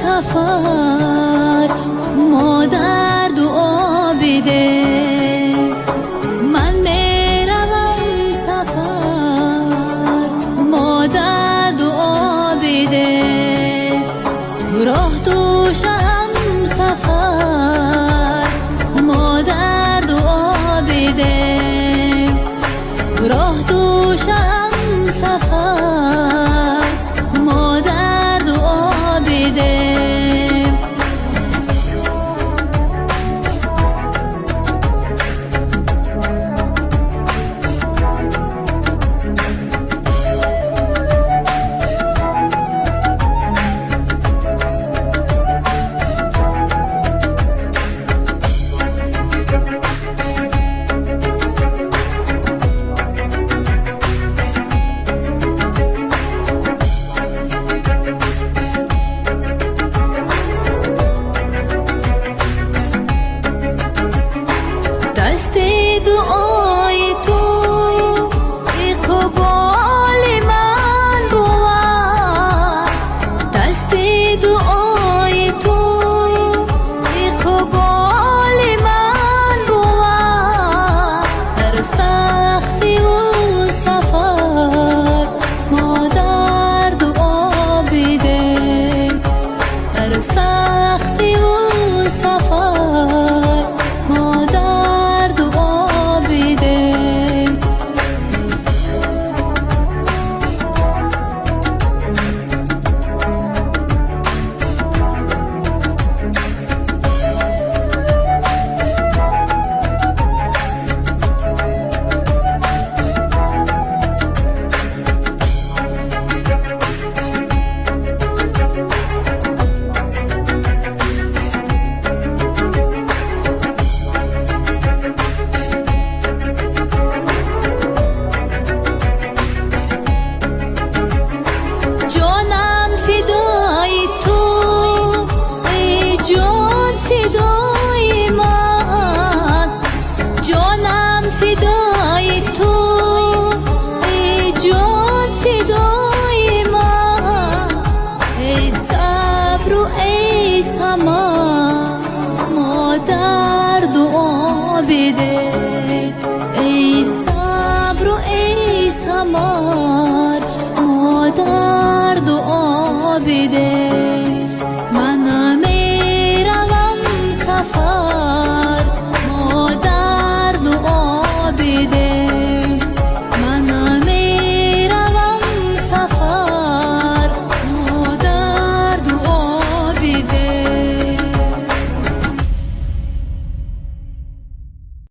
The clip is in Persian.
سفر مادر دعا بده، من میروم سفر مادر دعا بده، راه دوشم سفر مادر دعا بده، راه دوشم سفر مادر دعا بده. دست دعای تو اقبال من بود، دست دعای تو اقبال من بود، در سختی و سفر مادر دعا بده، در سختی و سفر مادر دعا بده. جانم فدای تو، ای جان فدای من، جانم فدای تو، ای جان فدای من، ای صبر و ای سما مادر دعا بده.